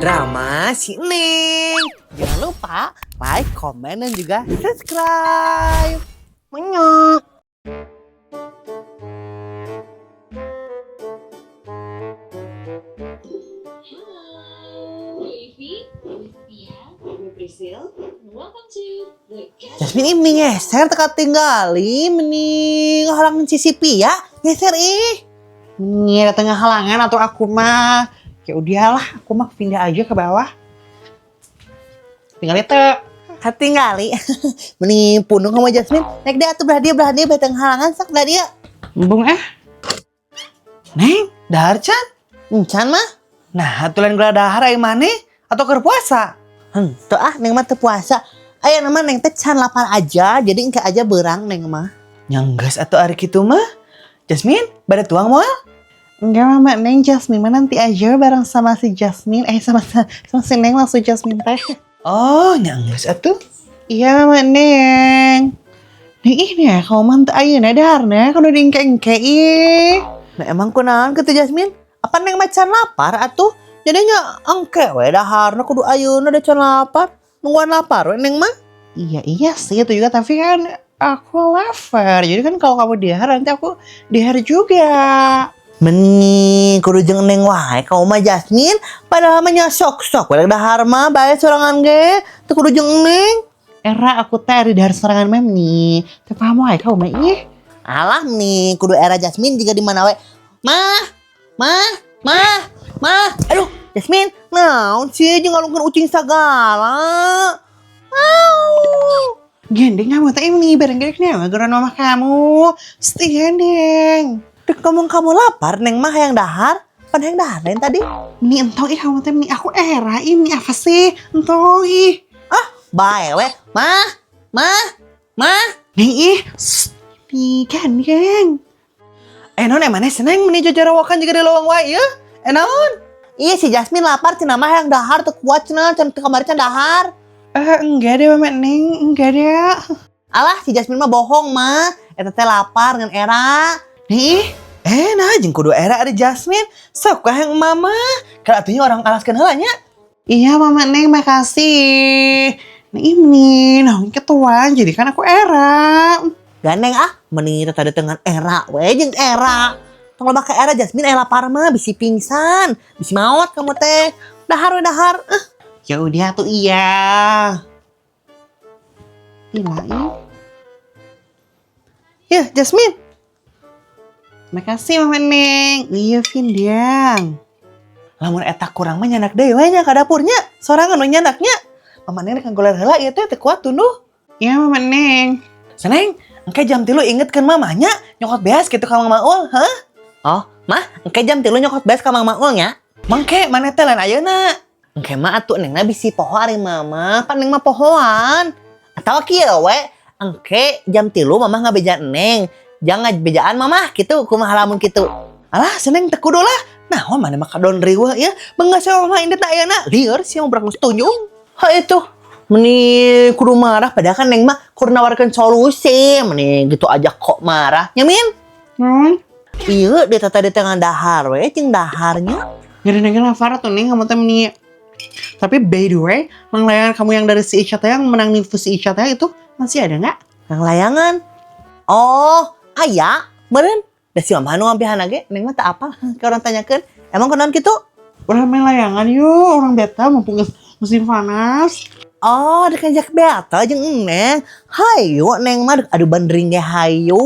Drama si Neng. Jangan lupa like, komen, dan juga subscribe. Menyok. Jasmine ini ngeser teka tinggali mending halangan Sisipi ya ngeser Ini ada tengah halangan atau aku mah ya udahlah aku mah pindah aja ke bawah. Tinggal itu tinggali mending punung sama Jasmine naik dia tuh belah dia beteng halangan sak belah dia embung Neng dahar encan mah nah atulan gula dahar ai maneh atau keur puasa henteu neng mah teu puasa aya nama neng teh can lapar aja jadi engke aja beurang neng mah nyanggeus atuh ari kitu mah. Jasmine bade tuang moal enggak mama Neng Jasmine mah nanti aja bareng sama si Jasmine sama si Neng langsung Jasmine teh. Oh nyanggeus atuh iya mama Neng. Neng ini ya kamu mah teu ayeuna daharna kudu diengke-engke nah emang kunaon kitu Jasmine apa neng mah can lapar atuh jadinya engke we daharna kudu ayeuna da can lapar nungguan lapar we neng mah. Iya sih itu juga tapi kan aku lapar jadi kan kalau kamu dihar nanti aku dihar juga. Mending kudu jeung neng wae kamu mah Jasmine padahal mah nya sok-sok we dahar mah bae sorangan ge teu kudu jeung neng. Era aku teh di dahar sorangan mem nih teu paham wae kamu mah ih. Alah nih kudu era Jasmine juga di mana we. Mah. Aduh, Jasmine, naon sih jeung ngalungkeun ucing sagala? Gendeng kamu teh ini bareng-bareng mah geran mama kamu. Gendeng. Dek ngomong kamu lapar neng mah hayang dahar. Pan hayang dahar lain tadi. Ini entong kamu teh ini aku era ini apa sih? Entong Bae we. Mah. Nih nih gendeng. Non emane seneng meni jajarawakan juga di lowong wae ya. Naon? Iya si Jasmine lapar cenah mah hayang dahar teu kuat cenah can kamari can dahar. Enggak deh Mama Neng, enggak deh. Alah si Jasmine mah bohong mah. Eta teh lapar ngan era. Nih, nah jeung kudu era ada Jasmine. Sok yang mama. Kalau atunya orang alaskan heula nya. Iya Mama Neng, makasih. Nah ini, nah ketuan jadi kan aku era. Gandeng meni teu tadi dengan era we jeung era. Tong loba ka era Jasmine lapar mah bisi pingsan, bisi maot kamu teh. Dahar we dahar. Ya udah tuh iya. Ya Jasmine. Makasih Mama Neng. Iya Vindiang. Lamun eta kurang mah nyanak deui we nya ka dapurnya. Sorangan we nyanaknya. Mama Neng kan goler heula ieu teh kuat tunduh. Iya Mama Neng. Seneng, engke jam 3 ingetkeun mamanya nyokot beas kitu ka Mang Maul, hah? Oh, mah engke jam 3 nyokot beas ka Mang Maul nya. Mangke maneh teh lain ayeuna. Engke mah atuh nengna bisi poho ari mama, pan neng mah pohoan. Atawa kieu we, engke jam 3 mama ngabeja neng. Jangan bejaan mama kitu kumaha lamun kitu. Alah seneng teu kudu lah. Naon maneh mah kadon riweuh ya. Beungeus mama indit ayeuna lieur sia mah berang tunjung. Ha itu. Meni kudu marah padahal kan neng mah kudu nawarkeun solusi. Meni gitu aja kok marah. Nyamin? Ieu di tata di tengah dahar we jeung daharnya. Gara-gara lapar tuh nih kamu teh meni. Tapi by the way, Mang layangan kamu yang dari si Ica teh yang menang nipu si Ica teh itu masih ada nggak? Yang layangan? Oh, aya, meureun. Da si mama nu ngambihan ge, neng mah teu apal. Ke orang tanyakeun, emang kunaon kitu? Udah main layangan yuk, orang beta mumpung musim panas. Oh, dek ngajak beta jeung neng. Hayu, neng mah adu bandring ge hayu.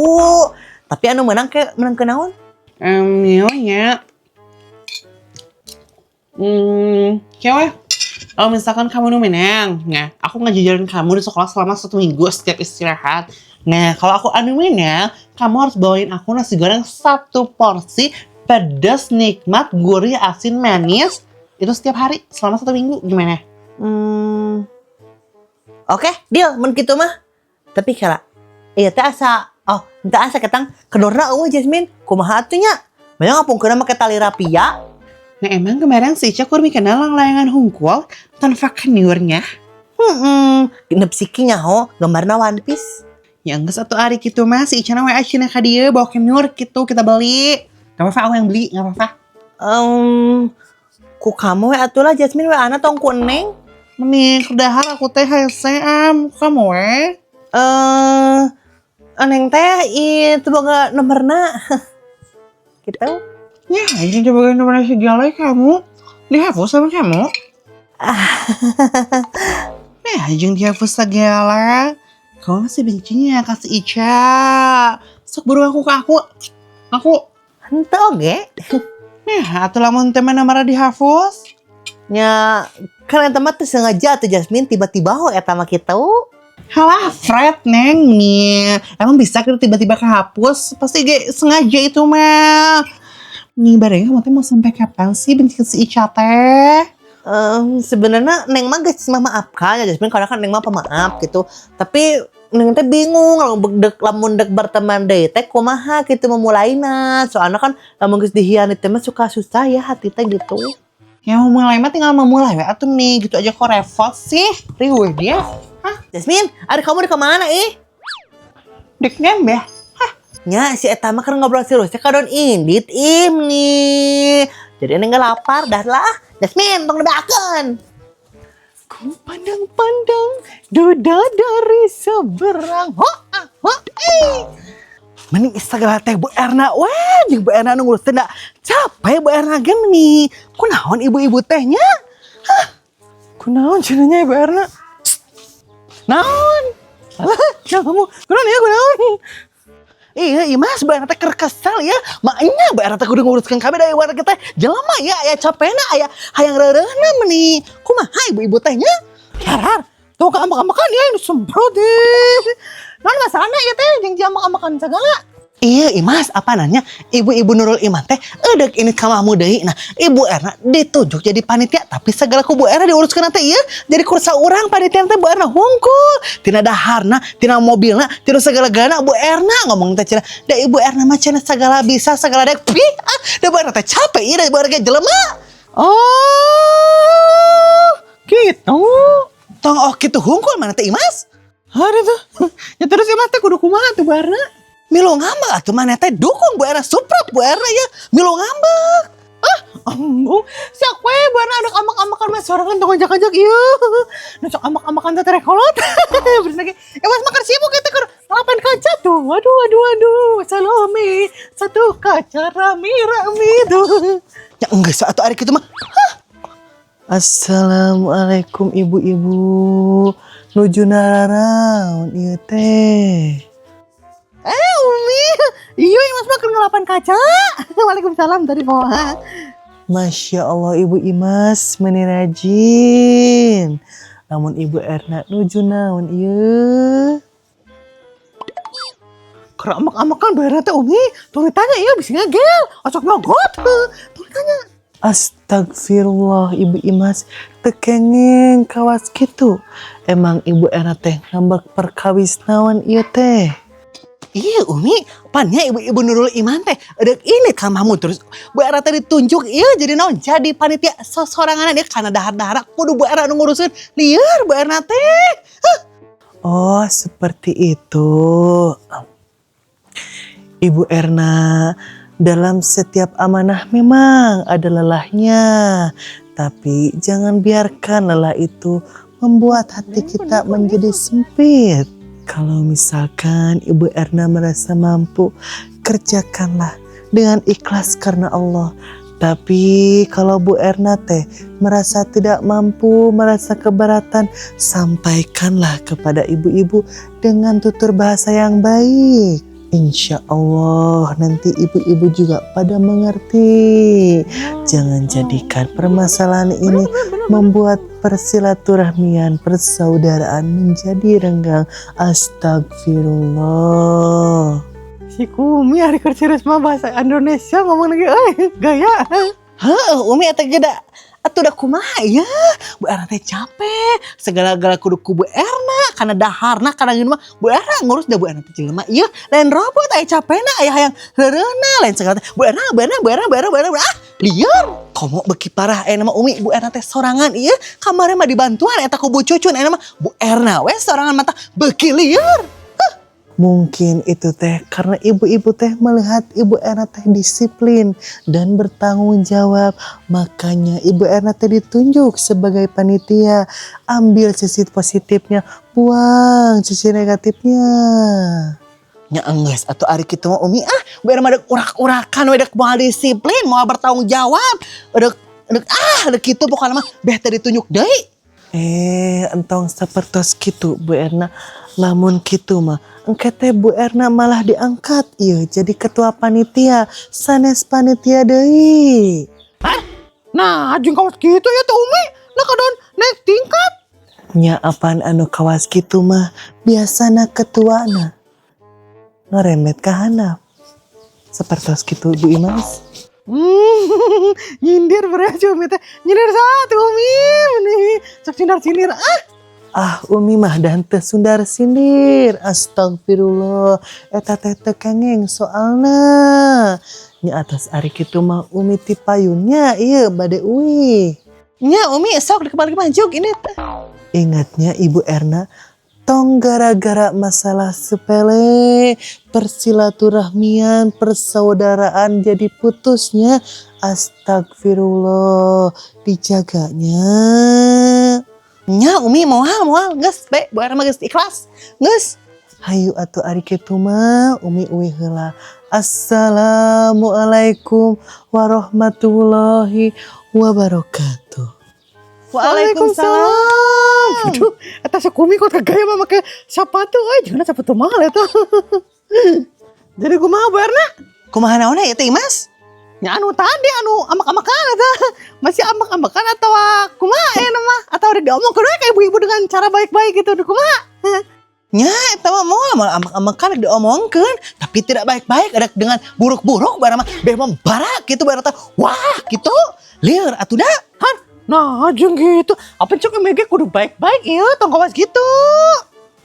Tapi anu menang kenaon? Nya. Cewek, kalau misalkan kamu nu menang, nah aku ngajajarin kamu di sekolah selama 1 minggu setiap istirahat. Nah, kalau aku anu menang, kamu harus bawain aku nasi goreng 1 porsi pedas, nikmat, gurih, asin, manis. Itu setiap hari selama 1 minggu, gimana? Oke, deal mun kitu mah. Tapi kala ieu teh asa teu asa ketang kedorna eueuh Jasmine. Kumaha atuh nya? Bayang ngapungkeun make tali rapia. Nah emang kemarin si Ica kurmi kenal layangan hungkul tanpa keniurnya. Genep siki nyaho gambarna One Piece. Ya enggak satu hari gitu mas, si Ica WA Cina ka dieu bawa keniur gitu kita beli. Gak apa-apa aku yang beli, gak apa-apa. Ku kamu we atulah Jasmine we ana tong ku Neng. Mending kedahar aku teh hese kamu we. Neng teh itu boga nomorna. Gitu. Ya, anjing coba nomor segala kamu. Dihapus sama kamu. Anjing dihapus segala. Kamu masih bencinya kasih Ica. Sok buru aku ke aku. Henteu oge. Atuh lamun teh nomor dihapus. Nya kan eta mah teh sengaja tuh Jasmine tiba-tiba ho eta mah kitu. Halah Fred Neng nih. Emang bisa kita tiba-tiba kehapus? Pasti ge sengaja itu mah. Nih bareng kamu teh mau sampai kapan sih benci si Ica teh? Sebenarnya Neng mah geus memaafkan ya Jasmine karena kan Neng mah pemaaf gitu. Tapi Neng teh bingung lamun dek berteman deui teh kumaha kitu memulaina. Soalnya kan lamun geus dihianati teh mah suka susah ya hati teh gitu. Ya mau mulai mah tinggal memulai we atuh nih gitu aja kok repot sih. Riweuh dia. Jasmine, ada kamu di kemana Dek nembeh. Nya si eta mah kan ngobrol serius teh kadon indit nih. Jadi Neng gak lapar dah lah. Jasmine, tong nebakeun. Ku pandang-pandang duda dari seberang. Mending Instagram teh Bu Erna weh, jeung Bu Erna nu ngurus teh capek Bu Erna ge nih. Kunaon ibu-ibu tehnya? Kunaon cenanya Ibu Erna? Naon? Alah, kamu kunaon? Iya, Mas, Bu Erna teh keur kesel ya. Maknya Bu Erna teh kudu nguruskeun kabeh dari warga teh. Jelema ya aya capena, aya hayang reureuna meuni. Kumaha ibu-ibu tehnya? Har, tuh keambak-ambakan ya nu semprot deh. Naon masalahna ieu teh jeung ambak-ambakan segala. Iya, Mas, apa nanya? Ibu-ibu Nurul Iman teh eudek ini ka Mahmud deui. Nah, Ibu Erna ditunjuk jadi panitia, tapi segala ku Bu Erna diuruskeun teh ieu. Jadi kursa urang panitia teh Bu Erna hungkul. Tina daharna, tina mobilna, tina segala-galana Bu Erna ngomong teh cenah. Da Ibu Erna mah cenah segala bisa, segala dek. Da Bu Erna teh capek ieu da Bu Erna ge jelema. Oh, gitu. Tong kitu hungkul mana teh Imas? Aduh tuh. Ya terus Imas teh kudu kumaha tuh Bu Erna? Milo ngambek atuh maneh teh dukung Bu Erna support Bu Erna ya. Milo ngambek. Ambung, sak we Bu Erna ada ambak-ambakan mah sorangan tong ajak-ajak ieu. Nu sok ambak-ambakan teh rekolot. Bener ge. Mas makan sibuk kita keur ngelapan kaca tuh. Waduh. Salome, satu kaca rami-rami tuh. Ya enggak satu hari kitu mah. Assalamualaikum ibu-ibu. Nuju naraon ieu teh. Umi, iya Mas mah keur ngelapan kaca. Waalaikumsalam tadi po. Masya Allah Ibu Imas meuni rajin. Namun Ibu Erna nuju naon ieu? Keur amak-amakan Bu Erna teh Umi, tong ditanya ieu bisi ngagel, ocok nogot. Tong ditanya. Astagfirullah Ibu Imas, teu kengeng kawas kitu. Emang Ibu Erna teh ngambek perkawis naon ieu teh? Iya Umi, pannya ibu-ibu Nurul Iman teh edek ini ka Mahmud terus Bu Erna teh ditunjuk iya jadi naon jadi panitia sorangan dia karena dahar-dahar kudu Bu Erna ngurusin lieur Bu Erna teh. Oh, seperti itu. Ibu Erna, dalam setiap amanah memang ada lelahnya, tapi jangan biarkan lelah itu membuat hati kita menjadi sempit. Kalau misalkan Ibu Erna merasa mampu, kerjakanlah dengan ikhlas karena Allah. Tapi kalau Bu Erna teh merasa tidak mampu, merasa keberatan, sampaikanlah kepada ibu-ibu dengan tutur bahasa yang baik. Insya Allah nanti ibu-ibu juga pada mengerti. Jangan jadikan permasalahan ini membuat persilaturahmian, persaudaraan menjadi renggang. Astagfirullah. Si Umi hari kerja resma bahasa Indonesia ngomong lagi, gaya. Umi eta geda. Atuh da kumaha ya? Bu Erna teh capek. Segala-gala kudu ku Bu Erna karena daharna karena gini mah Bu Erna ngurus da Bu Erna teh jelema ieu lain robot aya capena aya hayang reureuna lain segala teh Bu Erna liar komo beki parah nama Umi Bu Erna teh sorangan ieu kamare mah dibantuan eta ku Bu Cucun mah Bu Erna we sorangan mata beki liar. Mungkin itu teh karena ibu-ibu teh melihat Ibu Erna teh disiplin dan bertanggung jawab. Makanya Ibu Erna teh ditunjuk sebagai panitia. Ambil sisi positifnya, buang sisi negatifnya. Nya enggeus atau ari kitu mah Umi Bu Erna mah urak-urakan we dek moal disiplin, moal bertanggung jawab. Dek kitu pokokna mah beh teh ditunjuk deui. Entong sapertos kitu Bu Erna. Lamun kitu mah engke teh Bu Erna malah diangkat ieu jadi ketua panitia, sanes panitia deui. Nah, jeung kawas gitu ya tuh Umi. Nah kadon naik tingkat. Nya apaan anu kawas kitu mah biasana ketuana ngaremet ka handap. Sapertos kitu Bu Imas. Nyindir beres Umi teh. Nyindir satu Umi. Cek sindir Umi mah dan teu sundar sindir. Astagfirullah. Eta teh teu kengeng soalna. Nya atas ari kitu mah Umi ti payunnya ieu bade uwi. Nya Umi sok dikebalik majuk ini teh. Ingatnya Ibu Erna tong gara-gara masalah sepele persilaturahmian persaudaraan jadi putusnya. Astagfirullah, dijaganya. Nya Umi moal geus bae Bu Erna geus ikhlas. Geus. Hayu atuh ari kitu mah Umi uwi heula. Assalamualaikum warahmatullahi wabarakatuh. Waalaikumsalam. Aduh, eta sakumi kok kagaya mah make sepatu jangan sepatu mahal eta. Jadi kumaha Bu Erna? Kumaha naonna ya teh Mas? Nya anu tadi anu amak-amakan eta. Masih amak-amakan atau kumaha mah? Atau udah diomongkeun we ka ibu-ibu dengan cara baik-baik gitu kumaha? Nya eta mah moal amak-amakan diomongkeun tapi tidak baik-baik ada dengan buruk-buruk barang mah beh barak gitu barang teh. Wah, gitu. Lieur atuh da. Nah, jeung gitu. Apa cok mege kudu baik-baik ieu tong kawas gitu.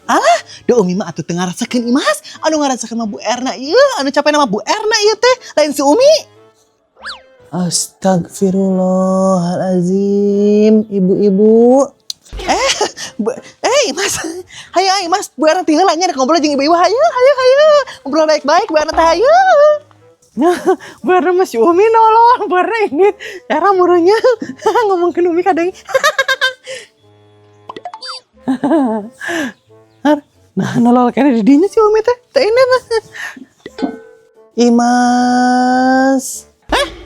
Alah, da Umi mah atuh teu ngarasakeun Imas, anu ngarasakeun mah Bu Erna ieu, anu capek nama Bu Erna ieu teh, lain si Umi. Astagfirullahalazim, ibu-ibu. Imas. Hayu Imas, Bu Erna teh heula nya ngobrol jeung ibu-ibu hayu. Ngobrol baik-baik Bu Erna teh hayu. Bu Erna masih Umi nolong, Bu Erna ini era murunya ngomongkeun Umi kadang. Nah, nolol kene di dinya si Umi teh. Teh ini mah. Imas.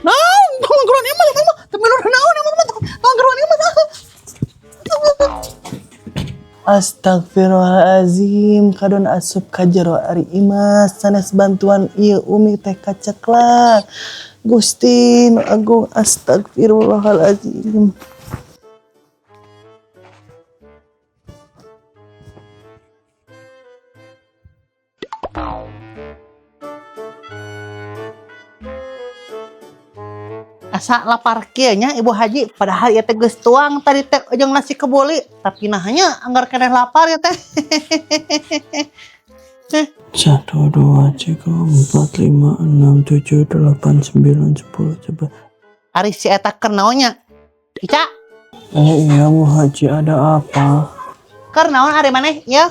Naon? Ngangguran ieu mah teu melur naon emang mah ngangguran ieu mah. Astagfirullahalazim, kadon asup ka jero ari Imas sanes bantuan ieu Umi teh kaceklak. Gusti nu Agung, astagfirullahalazim. Asa lapar kieu nya Ibu Haji, padahal ieu teh geus tuang tadi teh jeung nasi kebuli, tapi nahnya anggar keneh lapar ya teh. 1, 2, 3, 4, 5, 6, 7, 8, 9, 10 coba. Ari si eta keur naonnya? Ica, Iya Bu Haji, ada apa? keur naon ari maneh ya?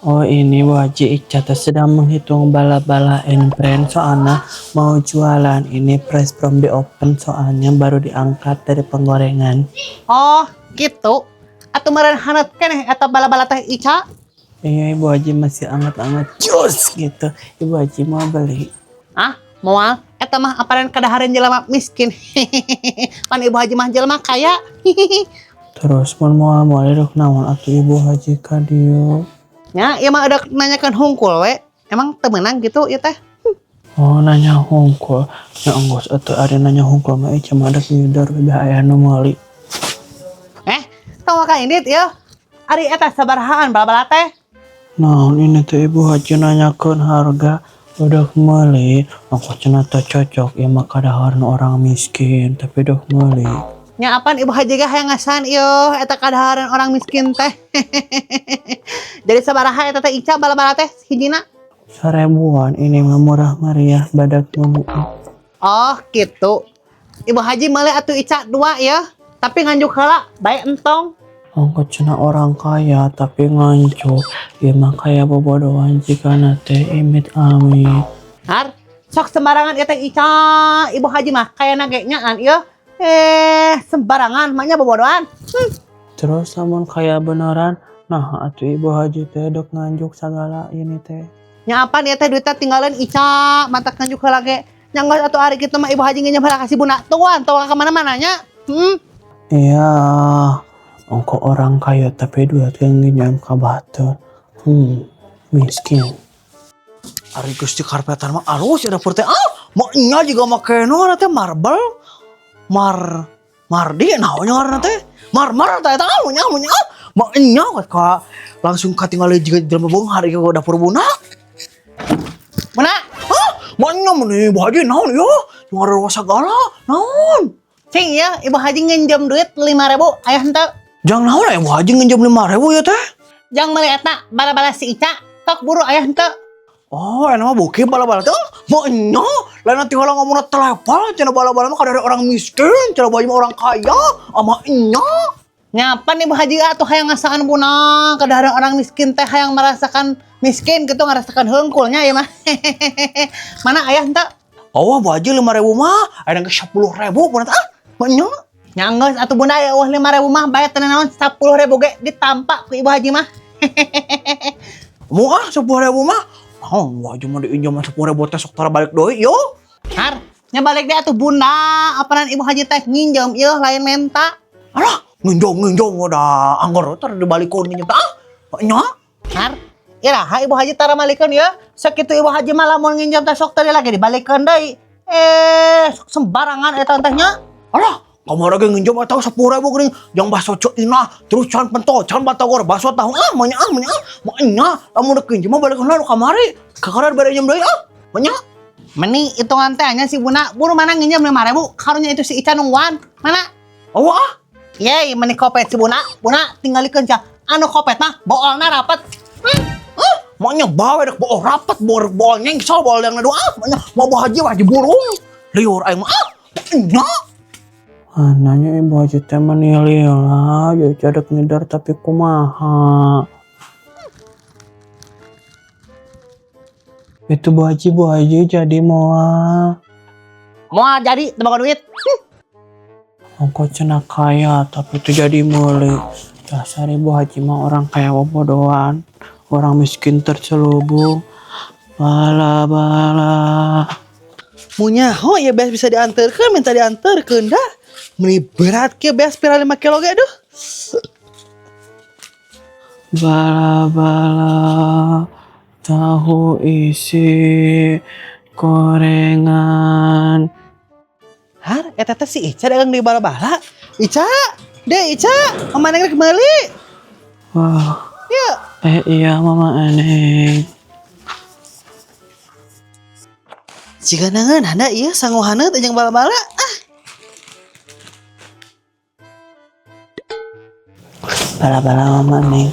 Oh ini Bu Haji, Ica teh sedang menghitung bala-bala brand soalnya mau jualan. Ini price from the open soalnya baru diangkat dari penggorengan. Oh, gitu. Atuh meureun haneut keneh eta bala-bala teh Ica. Iya Ibu Haji masih anget-anget jus gitu. Ibu Haji mau beli. Moal eta mah aparen kadahareun jelema miskin. Pan Ibu Haji mah jelema kaya. Terus mun moal dok naon atuh Ibu Haji ka dieu? Ya, ieu mah udah nanyakeun hungkul we. Emang teu meunang gitu ieu teh? Oh nanya hungkul. Ya anggos atuh ari nanya hungkul mah Ica mah dak nyudar beh aya nu meuli. Tong ka indit ieu. Ari eta sabarahaan bala-bala teh? Naon ini teh Ibu Haji nanyakeun harga udah meuli. Aku cenah teh cocok ieu mah kadahareun orang miskin tapi udah meuli. Nya apaan Ibu Haji gah hayang ngasan ieu eta kadahareun orang miskin teh. Jadi sabaraha eta teh Ica bala-bala teh hijina? 1000-an, ini mah murah meriah badak menu. Oh, gitu. Ibu Haji meuli atuh Ica 2 ya. Tapi nganjuk heula bae entong. Angkot cina orang kaya tapi ngancu. Ya mah kaya bobodohan jika nate imit amit. Har, sok sembarangan ya teh Ica, Ibu Haji mah kayak nageknya an ya. Sembarangan, maknya bobodohan. Terus namun kaya beneran, nah atuh Ibu Haji teh dok nganjuk segala ini teh. Nya apa nih teh duitnya tinggalin Ica, mata nganjuk lagi. Nyangga atau hari kita mah Ibu Haji ngenyam kasih bunak tuan, tahu kemana-mananya. Iya, engkau orang kaya tapi duit yang nginjam ka batur. Miskin. Ari Gusti karpetan mah alus ya dapur teh. Maknya juga make nu teh marble. Mardi naonnya ngaranna teh? Marmar teh tahu nya mun nya. Maknya ka langsung katinggal juga di dalam bong hari ke dapur bunak. Mana? Maknya mun Ibu Haji naon yo? Ngarewa sagala. Naon? Cing ya, Ibu Haji nginjem duit 5.000 aya henteu. Jang naon Ibu Haji nginjem 5.000 ya teh? Jang meuli eta bala-bala si Ica, tok buru aya henteu. Oh, enak mah bokeh bala-bala teh. Maknya lain nanti kalau ngomongna telepon cenah bala-bala mah kadare orang miskin, cenah bayi mah orang kaya. Maknya Nyapa nih Bu Haji atuh hayang ngasaan bunang kadare orang miskin teh hayang merasakan miskin gitu ngarasakan heungkulnya ya mah. Mana aya henteu? oh, Bu Haji 5.000 mah aya ke 10.000 punat maknya. Nyanggeus atuh bunda ya 5.000 mah bayar teh naon 10.000 ge ditampak ku Ibu Haji mah. Mau 10.000 mah. Bu Haji mah diinjam 10.000 teh sok tara balik deui yo. Har, nya balik deh atuh bunda, apanan Ibu Haji teh nginjem ieu lain menta. Alah, nginjong udah anggar tar dibalikeun nginjem teh. Maknya. Har, iraha Ibu Haji tara malikeun ya. Sakitu Ibu Haji mah lamun nginjem teh sok teh lagi dibalikeun deui. Sok sembarangan eta teh nya. Alah, kamu lagi nginjem atau 10.000 geuning yang baso ceuna terus can pentocan batagor baso tahu maknya lamun deuk nginjem mah balikeun lu kamari. Kakara bere nginjem deui maknya. Meni hitungan teh nya si buna buru mana nginjem 5.000 karunya itu si Ica nungguan. Mana? Yey, meni kopet si buna tinggalikeun ca. Anu kopet mah boolna rapet. Maknya bawe dek bool rapat bool nyengsel bool yang doa maknya mau Bu Haji wajib burung liur aing mah maknya. Nanya Ibu Haji teh menilai lah ya cadek ngidar tapi kumaha. Itu Bu Haji jadi moal jadi tebak duit. Engkau cenah kaya tapi itu jadi meuli. Dasar Ibu Haji mah orang kaya bodohan, orang miskin tercelubung. Bala-bala. Munya ho ya beas bisa diantarkeun minta diantarkeun dah. Meni berat ke beas pira 5 kilo ge aduh. Bala-bala tahu isi gorengan. Har, eta teh si Ica dagang di bala-bala. Ica, mama neng rek meuli. Wah. Ya. Iya mama aneh. Jika nangan handa ieu sanguhana teh jeung bala-bala. Bala-bala mama aneh.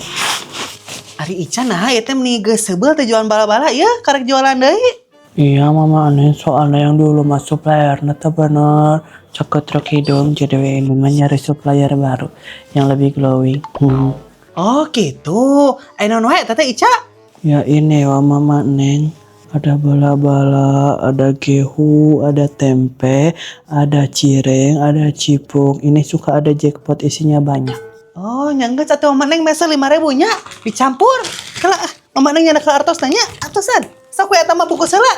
Ari Ica nah ieu teh meni geus seubel teh jualan bala-bala ieu karek jualan deui. Iya mama aneh soalnya yang dulu mah supplier teh bener ceket truk hidung jadi ini mah nyari supplier baru yang lebih glowing. Oh gitu. Naon wae teh Ica? Ya ini ya mama neng. Ada bala-bala, ada gehu, ada tempe, ada cireng, ada cipung. Ini suka ada jackpot isinya banyak. Oh nyanggeus atuh mama neng mesa 5.000 nya dicampur. Kala mama neng nyana ke artos nanya atusan. Sok we eta mah bungkus heula.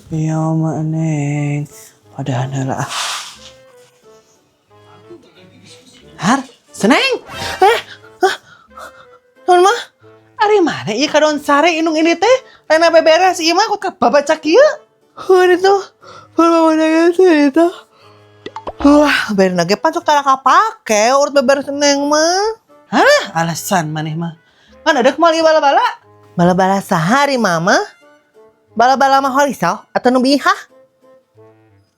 Iya mama neng. Padahal heula. Har, seneng. Naon mah? Ari mana ieu kadon sare inung ini teh? Lain beberes ieu mah kok babacak ieu. Itu. Mama neng itu. Wah, bener ge pan sok tara kapake urut beberes neng mah. Hah, alasan maneh mah. Kan ada kemali bala-bala. Bala-bala sehari mama. Bala-bala mah holisau atau nu bihah?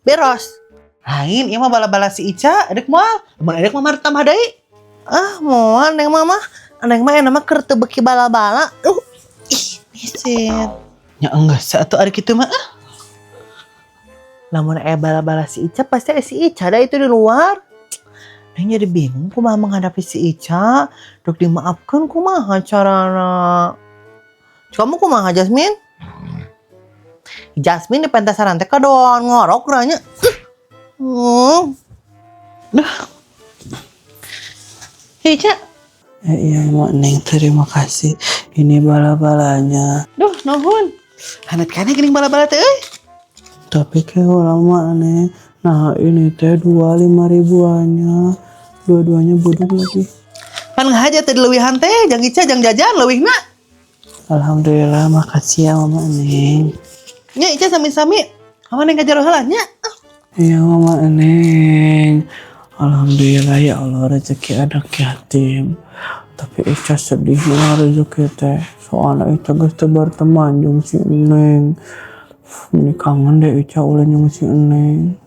Beros. Lain ieu mah bala-bala si Ica, edek moal. Mun edek mah mah tambah deui. Moal neng mama. Neng mah nama keur teu beuki bala-bala. Misir. Nya enggeus atuh ari kitu mah. Lamun bala-bala si Ica pasti si Ica da itu di luar. Neng jadi bingung kumaha menghadapi si Ica. Dok dimaafkan kumaha carana. Kamu kumaha Jasmine? Jasmine di pentasaran teh kadoan ngorok ranya. Dah. Ica. Iya mak Neng, terima kasih. Ini bala-balanya. Duh, nuhun. Hanet kene geuning bala-bala teh euy. Tapi kayak lama Neng. Nah ini teh 25 ribuannya. Dua-duanya bodong lagi. Kan ngahaja teh leuwihan teh, jang Ica jang jajan leuwihna. Alhamdulillah, makasih ya Mama Neng. Nya Ica sami-sami. Aman Neng kajar heula nya. Iya Mama Neng. Alhamdulillah ya Allah rezeki anak yatim. Tapi Ica sedih dengan rezeki teh. Soalnya Ica geus teu berteman jeung si Neng. Ini kangen deh Ica ulah jeung si Neng.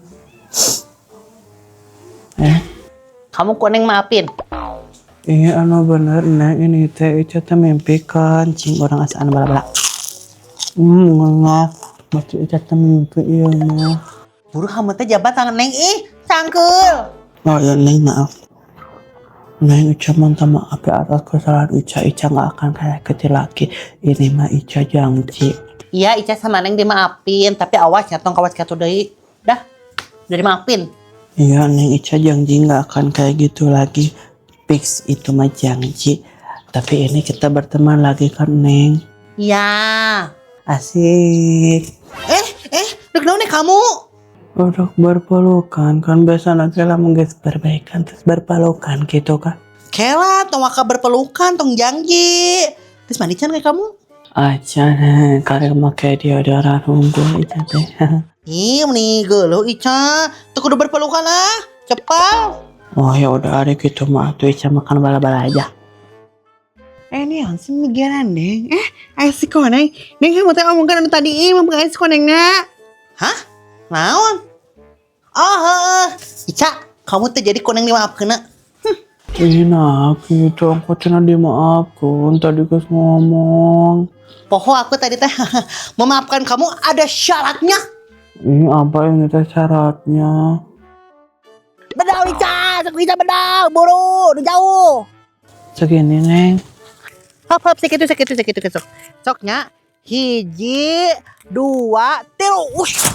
Kamu kok Neng maafin? Iya anu bener Neng, ini teh Ica teh mimpikan cing orang asaan bala-bala. Ngengah. Baca Ica teh mimpi ieu mah. Buru kamu teh jabat tangan Neng cangkeul. Oh ya Neng maaf. Neng Ica minta maaf ya atas kesalahan Ica. Ica gak akan kayak kecil lagi. Ini mah Ica janji. Iya Ica sama Neng dimaafin, tapi awas ya tong kawas katu deui. Dah, udah dimaafin. Iya Neng Ica janji gak akan kayak gitu lagi. Fix itu mah janji. Tapi ini kita berteman lagi kan Neng. Iya. Asik. Dek naon kamu? Udah berpelukan kan biasa nanti lah mengges perbaikan terus berpelukan gitu kan. Kela tong waka berpelukan tong janji. Terus manican kayak kamu? Aja Neng, karena make deodoran unggul Ica teh. Ih, meni geuleuh Ica. Teu kudu berpelukan ah. Cepal. Oh ya udah hari gitu mah tuh Ica makan bala-bala aja. Ini yang sih mikiran Neng. Asik kok Neng. Neng kamu teh omongkan anu tadi mampu asik kok Neng na. Hah? Naon? Oh, Ica, kamu teh jadi koneng dimaafkeun. Nah gitu aku cina dimaafkan tadi kes ngomong. Poho aku tadi teh memaafkan kamu ada syaratnya. Ini apa ini teh syaratnya? Bedau Ica, sok Ica bedau, buru, udah jauh. Segini Neng. Hop sekitu sok. Soknya hiji, dua, tilu. Ush.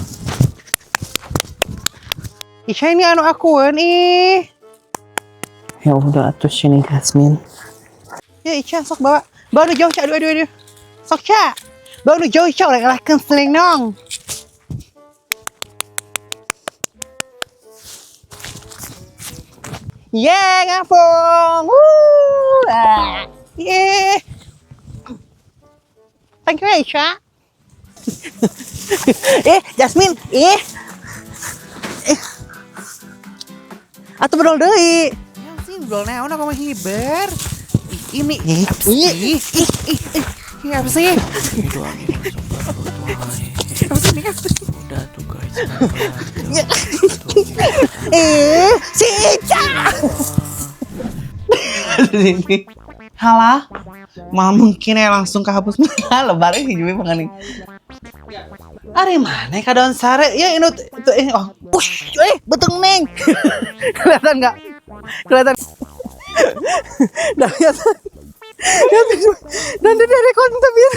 Ica ini anu akuan ih. Ya udah atuh sini Jasmine. Ya Ica sok bawa. Bawa nu jauh Ca, aduh. Sok Ca. Bawa nu jauh Ca, urang elahkeun seleng nong. Yeay, ngapung. Yeay. Thank you Ica. Jasmine, atuh bedol deui. Yang sih belum naon aku mah hiber. Ini Apa sih? Udah tuh guys. si Ica. Halah. Mal mungkin ya langsung kehapus mah lebaran hiji we panganing. Ari mana kadaon sare ya itu oh Push, beteng Neng. Kelihatan nggak? Kelihatan. Dan dari konten biar.